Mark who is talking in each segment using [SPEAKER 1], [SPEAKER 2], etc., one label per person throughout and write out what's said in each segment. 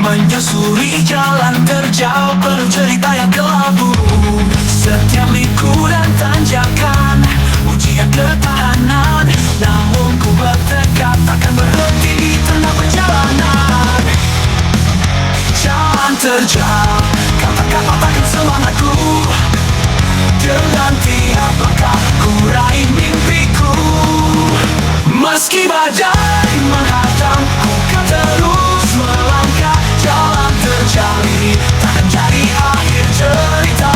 [SPEAKER 1] Menyusuri jalan terjal penuh cerita yang kelabu. Setiap liku dan tanjakan ujian ketahanan, namun ku bertekad takkan berhenti di tengah perjalanan. Jalan terjal, katakan patahkan semangatku. Dengan tiap langkah ku raih mimpiku. Meski badai menghadang, ku kan terus melangkah. Jalan terjal ini takkan jadi akhir cerita.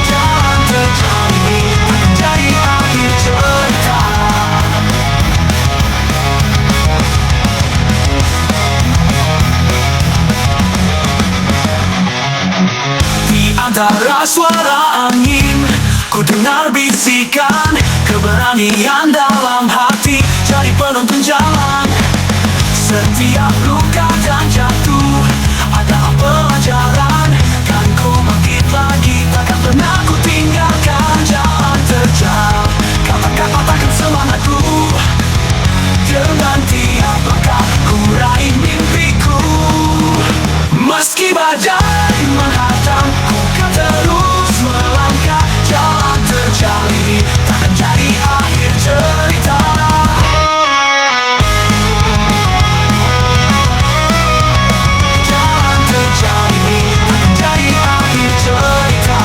[SPEAKER 1] Jalan terjal ini takkan jadi akhir cerita. Di antara suara angin, ku dengar bisikan keberanian dalam hati, jadi penonton jalan. Setiap luka dan jatuh adalah pelajaran. Kan ku bangkit lagi, takkan pernah ku tinggalkan. Jalan terjal, katakan patahkan semangatku. Dengan tiap langkah ku raih mimpiku. Meski badai menghadang, ku kan terus melangkah. Jalan terjal ini takkan jadi akhir cerita. Jalan terjal ini takkan jadi akhir cerita.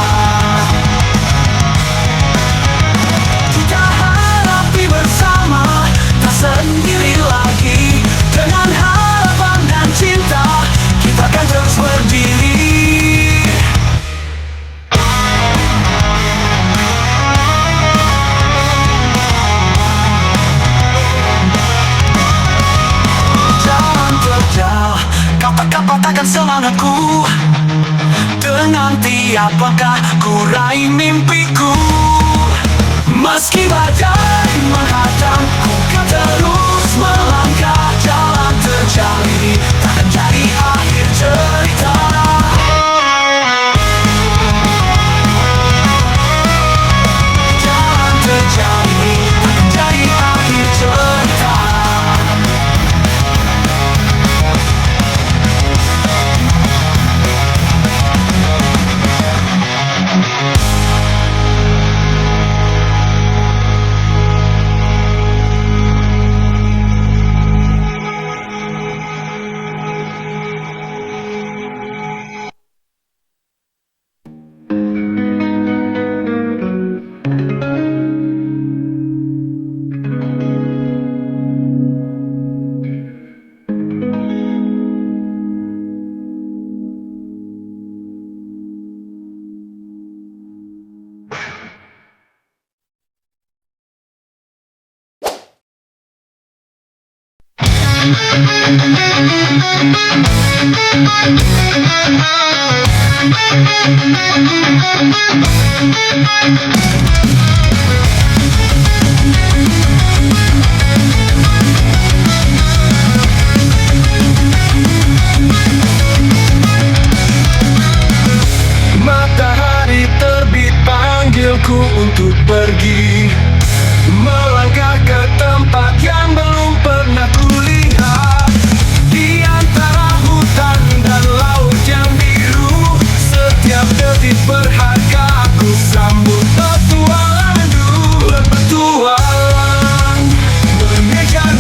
[SPEAKER 1] Kita hadapi bersama, tak sendiri lagi. Dengan harapan dan cinta, kita akan terus berdiri. Jalan terjal, katakan semangatku. Dengan tiap langkah ku raih mimpiku. Meski badai menghadang, ku kan terus melangkah. Jalan terjal ini takkan jadi akhir cerita. Jalan terjal ini takkan jadi akhir cerita.
[SPEAKER 2] Matahari terbit panggilku untuk pergi, melangkah ke tempat yang belum pernah kulihat. Di antara hutan dan laut yang biru, setiap detik berharga aku sambut petualangan. Berpetualang, mengejar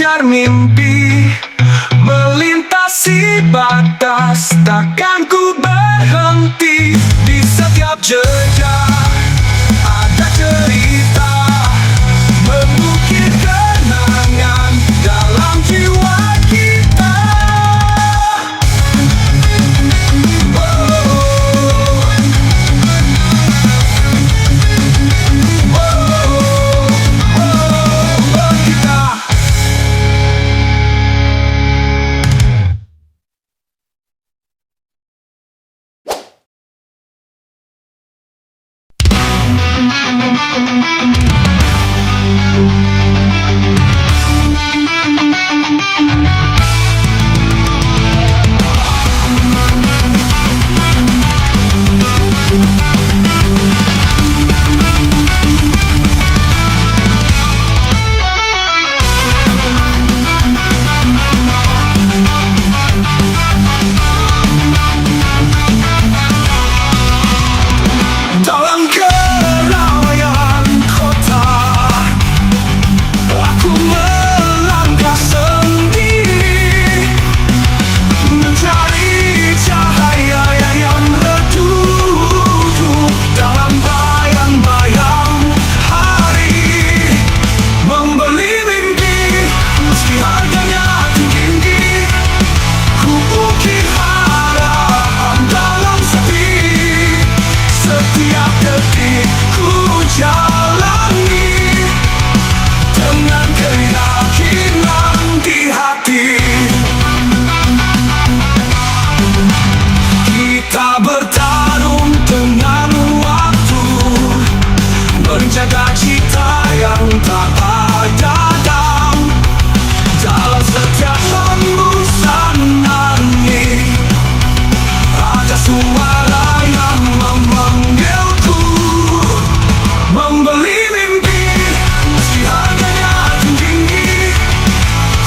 [SPEAKER 2] mengejar mimpi, melintasi batas, takkan ku berhenti. Di setiap jejak ada cerita, mengukir kenangan dalam jiwa kita. Dalam keramaian kota, aku melangkah sendiri, mencari cahaya yang redup dalam bayang-bayang hari. Membeli mimpi meski harganya tinggi, ku ukir harapan dalam sepi. Setiap detik ku jalani dengan keyakinan di hati. Kita bertarung dengan waktu, menjaga cita yang tak padam. Dalam setiap hembusan angin ada suara yang memanggilku. Membeli mimpi meski harganya tinggi,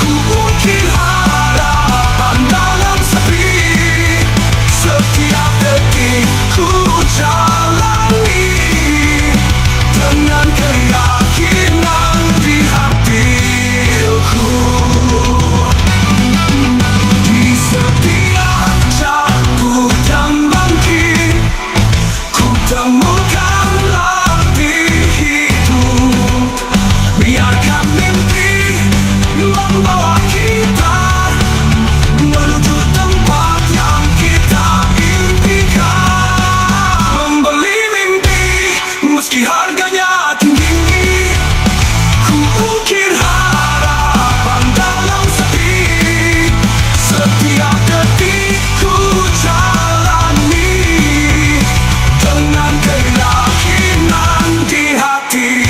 [SPEAKER 2] ku ukir harapan dalam sepi. Setiap detik ku jalani dengan keyakinan di hatiku. Di setiap jatuh dan bangkit, ku temukan arti hidup. Biarkan mimpi membawa kita menuju tempat yang kita impikan. Membeli mimpi meski harganya tinggi, ku ukir harapan dalam sepi. Setiap detik ku jalani dengan keyakinan di hati.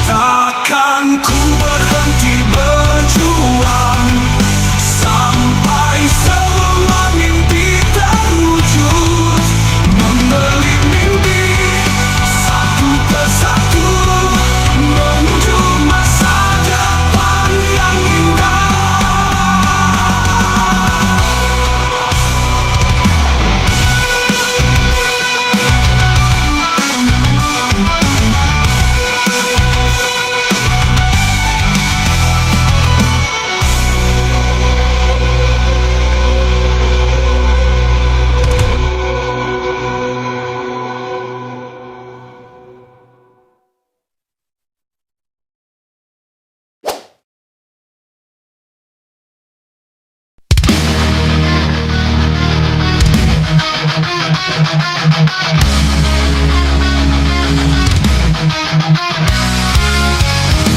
[SPEAKER 2] Takkan ku berhenti berjuang sampai semua mimpi terwujud. Membeli mimpi satu persatu menuju masa depan yang indah.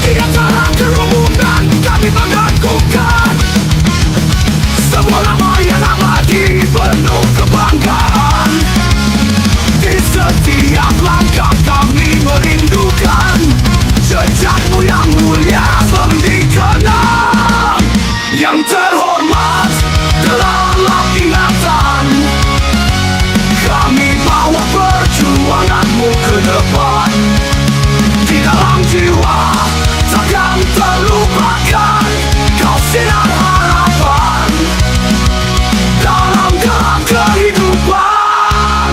[SPEAKER 2] Di antara kerumunan kami mengakukan sebuah nama yang abadi penuh kebanggaan. Di setiap langkah kami merindukan jejakmu yang mulia dikenang. Yang terhormat dalam ingatan, kami bawa perjuanganmu ke depan. Di dalam jiwa takkan terlupakan, kau sinar harapan dalam gelap kehidupan.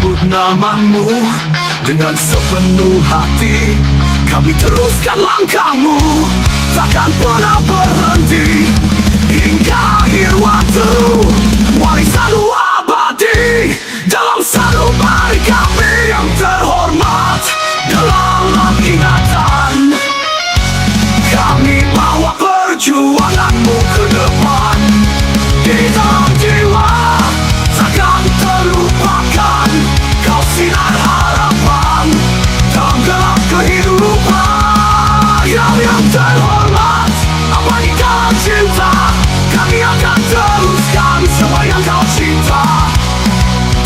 [SPEAKER 2] menyebut namamu dengan sepenuh hati. Kami teruskan langkahmu, takkan pernah berhenti hingga akhir waktu. Warisan abadi dalam sanubari kami yang terhormat. Dalam ingatan kami bawa perjuanganmu ke depan. Di dalam jiwa takkan terlupakan. Kau sinar harapan dalam gelap kehidupan. Yang terhormat, abadikan cinta. Kami akan teruskan semua yang kau cinta.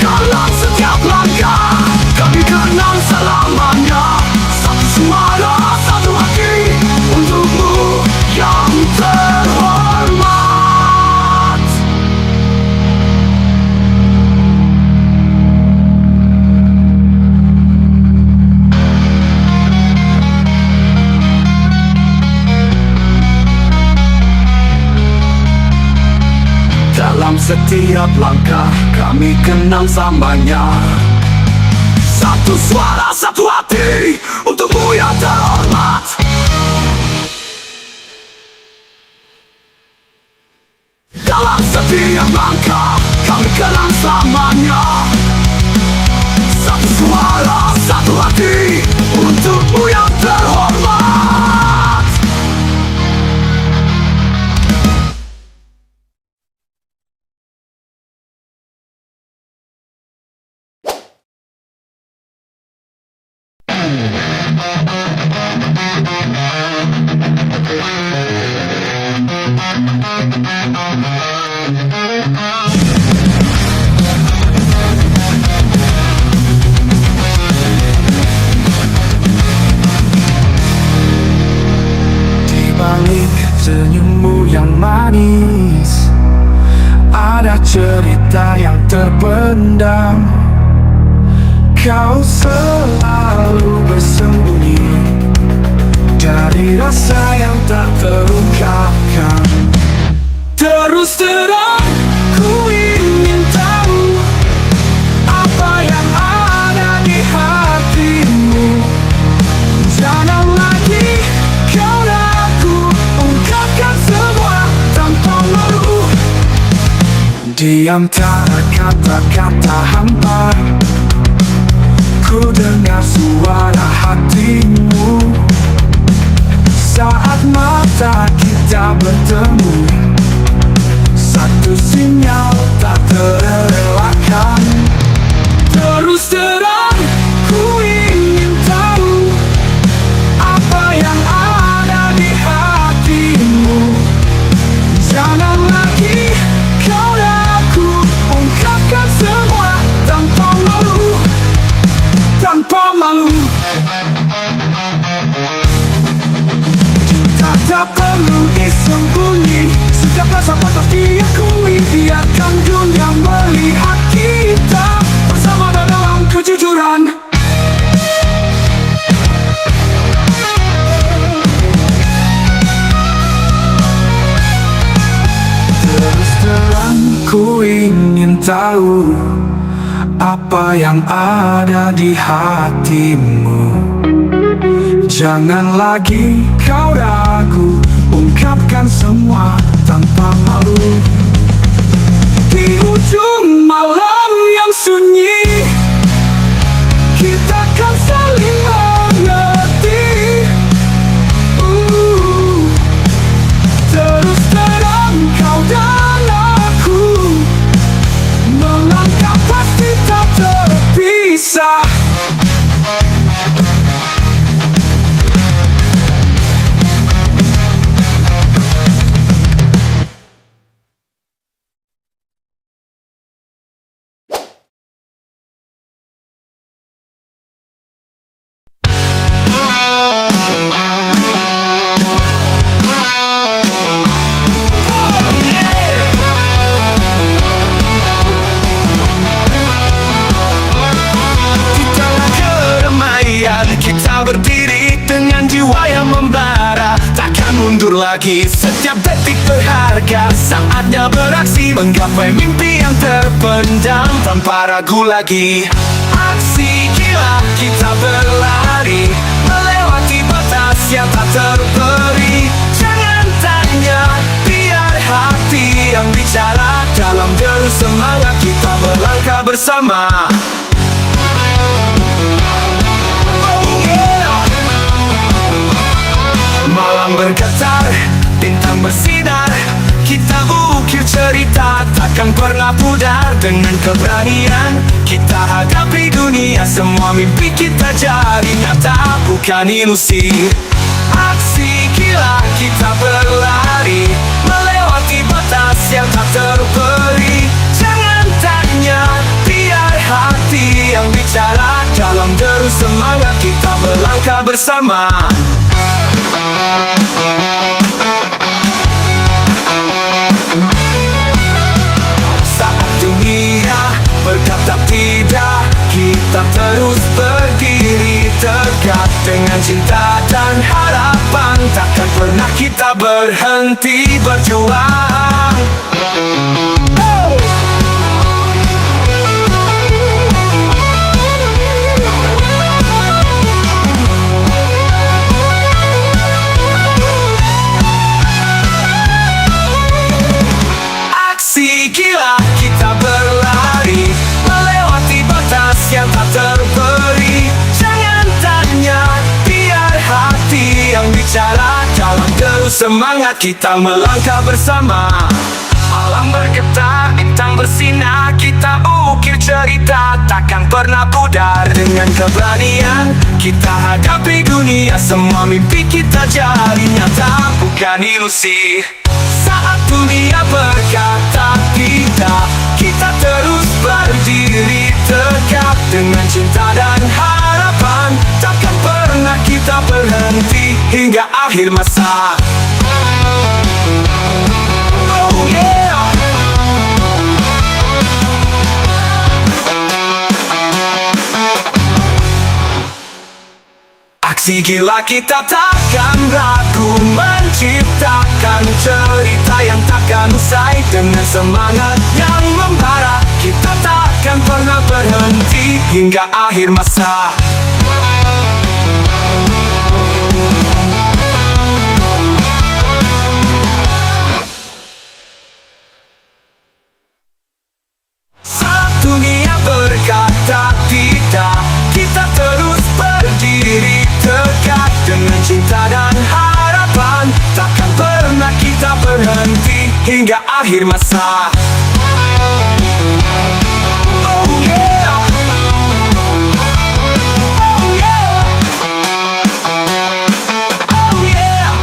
[SPEAKER 2] Dalam setiap langkah kami kenang selamanya. Satu suara, satu hati untukmu yang terhormat. Dalam setiap langkah kami kenang samanya. Satu suara, satu hati untukmu yang terhormat. Dalam setiap langkah kami kenang selamanya. Satu suara, satu hati untukmu yang terhormat. Di balik senyummu yang manis ada cerita yang terpendam. Kau selalu bersembunyi dari rasa yang tak terungkapkan. Terus terang ku ingin tahu apa yang ada di hatimu. Jangan lagi kau ragu, ungkapkan semua tanpa malu. Diam tak kata-kata hampa, ku dengar suara hatimu. Saat mata kita bertemu, satu sinyal tak terelakkan. Terus terang ku ingin tahu apa yang ada di hatimu. Jangan lagi kau ragu, ungkapkan semua tanpa malu. Tanpa malu. Cinta tak perlu disembunyi, setiap rasa patut diakui. Biarkan dunia melihat kita bersama dalam kejujuran. Terus terang ku ingin tahu apa yang ada di hatimu. Jangan lagi kau ragu, ungkapkan semua tanpa malu. Di ujung malam yang sunyi, kita kan saling mengerti. Terus terang kau dan aku, melangkah pasti tak terpisah. Lagi setiap detik berharga. Saatnya beraksi menggapai mimpi yang terpendam tanpa ragu lagi. Aksi gila kita berlari melewati batas yang tak terberi. Jangan tanya, biar hati yang bicara. Dalam deru semangat kita melangkah bersama. Malam bergetar, bintang bersinar. Kita ukir cerita, takkan pernah pudar. Dengan keberanian kita hadapi dunia. Semua mimpi kita jadi nyata, bukan ilusi. Aksi gila kita berlari melewati batas yang tak terberi. Jangan tanya, biar hati yang bicara. Dalam deru semangat kita melangkah bersama. Saat dunia berkata tidak, kita terus berdiri tegak. Dengan cinta dan harapan, takkan pernah kita berhenti berjuang. Gila kita berlari melewati batas yang tak terberi. Jangan tanya, biar hati yang bicara. Dalam deru semangat kita melangkah bersama. Alam bergetar, bintang bersinar. Kita ukir cerita, takkan pernah pudar. Dengan keberanian kita hadapi dunia. Semua mimpi kita jadi nyata, bukan ilusi. Saat dunia berkata tidak, kita terus berdiri tegak. Dengan cinta dan harapan, takkan pernah kita berhenti hingga akhir masa. Oh yeah. Aksi gila kita takkan ragu menciptakan cerita yang takkan usai. Dengan semangat yang membara, kita takkan pernah berhenti hingga akhir masa. Saat dunia berkata tidak, kita terus berdiri tegak. Dengan cinta dan harapan, takkan pernah kita berhenti hingga akhir masa. Oh yeah. Oh yeah. Oh yeah.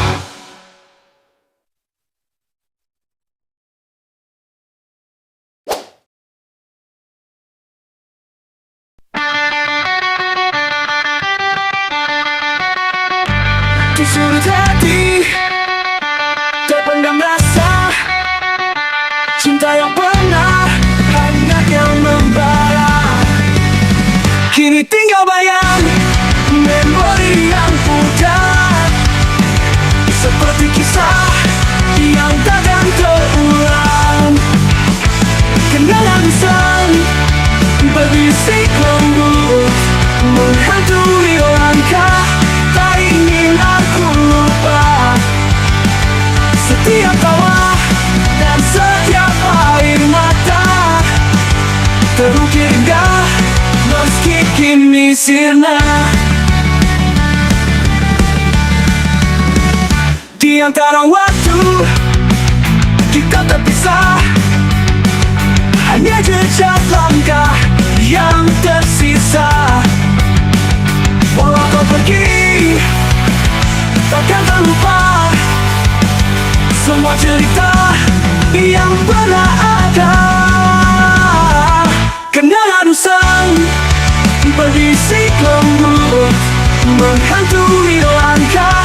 [SPEAKER 2] Di sudut hati terpendam rasa cinta yang benar, hangat yang membara. Kini tinggal bayang memori yang pudar, seperti kisah yang takkan terulang. Kenangan lisan berbisik lembut menghantui langkah. Tak ingin aku lupa setiap tawa dan setiap air mata. Terukir indah meski kini sirna. Di antara waktu kita terpisah, hanya jejak langkah yang tersisa. Walau kau pergi, takkan terlupa semua cerita yang pernah ada. Kenangan usang berbisik lembut menghantui langkah.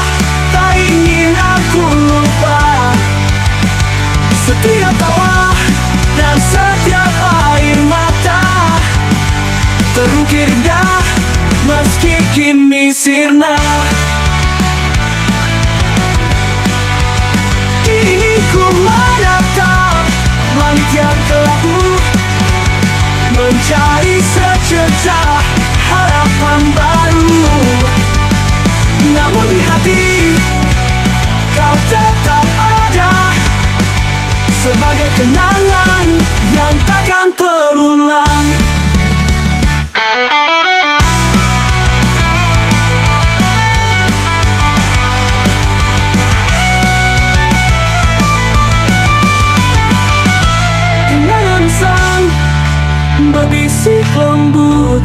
[SPEAKER 2] Tak ingin aku lupa setiap tawa dan setiap air mata. Terukir indah meski kini sirna. Kini ku menatap langit yang kelabu, mencari secercah harapan baru. Namun di hati kau tetap ada, sebagai kenangan yang takkan terulang. Kenangan sang berbisik lembut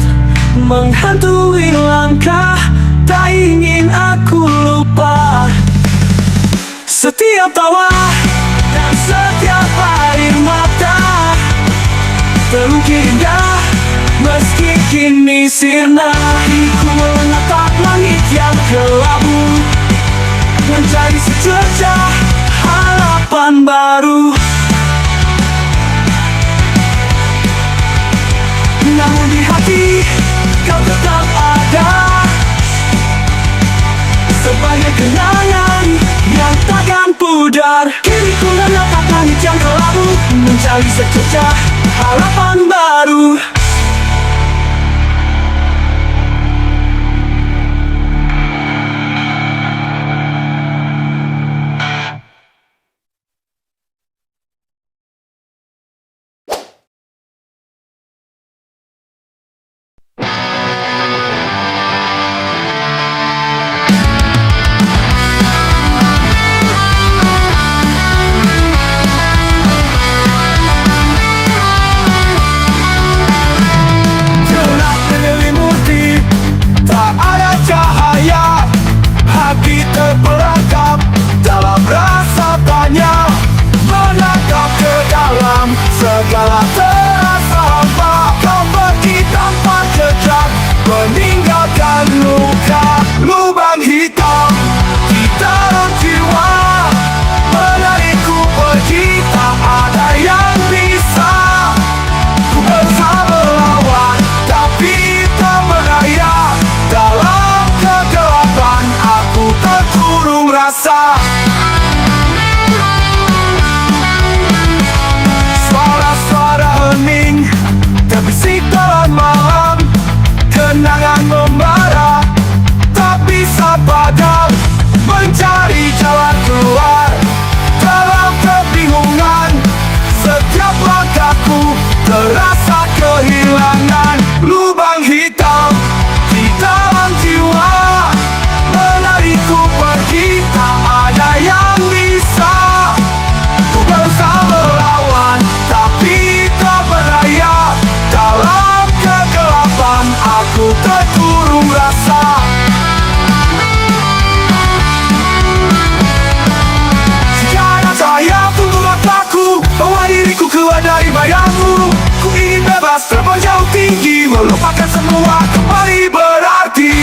[SPEAKER 2] menghantui langkah, tak ingin aku lupa. Setiap tawa dan setiap air mata terukir indah, meski kini sirna. Ku menatap langit yang kelabu, mencari secercah harapan baru. Namun di hati kau tetap ada, sebagai kenangan yang takkan pudar. Kini ku menatap langit yang kelabu, mencari secercah harapan baru. Terperangkap dalam rasa tanya, menatap ke dalam segala terasa hampa. Kau pergi tanpa jejak, meninggalkan luka. Lubang hitam di dalam jiwa menarikku pergi, tak ada yang bisa. Ku berusaha melawan, tapi tak berdaya. Dalam kegelapan aku terkurung rasa. Suara-suara hening terbisik dalam malam, kenangan membara tak bisa padam. Mencari jalan keluar dalam kebingungan, setiap langkahku terasa kehilangan. Lubang hitam di dalam jiwa menarikku pergi, tak ada yang bisa. Ku berusaha melawan, tapi tak berdaya. Dalam kegelapan aku terkurung rasa. Tiada cahaya untuk mataku, bawa diriku keluar dari bayangmu. Ku ingin bebas terbang jauh tinggi, melupakan semua kembali berarti.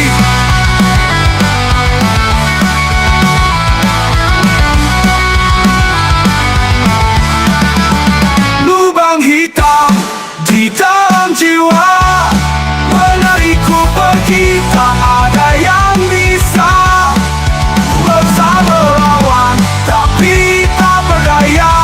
[SPEAKER 2] Lubang hitam di dalam jiwa menarikku pergi, tak ada yang bisa. Ku berusaha melawan, tapi tak berdaya.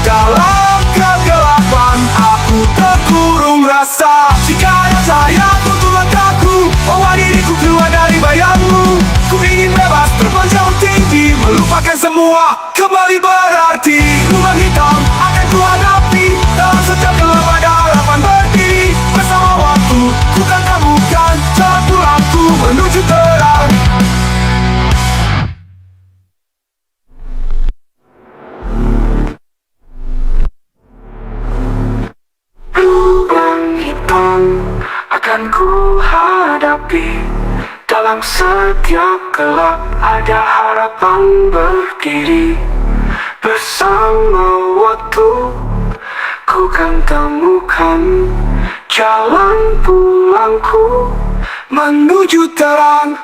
[SPEAKER 2] Dalam kegelapan aku terkurung rasa. Jika ada cahaya untuk langkahku, bawa diriku keluar dari bayangmu. Ku ingin bebas terbang jauh tinggi, melupakan semua kembali berarti. Lubang hitam akan ku hadapi, dalam setiap gelap ada harapan berdiri. Bersama waktu ku kan temukan jalan pulangku menuju terang. Lubang hitam akan ku hadapi, dalam setiap gelap ada harapan berdiri. Bersama waktu ku kan temukan jalan pulangku menuju terang.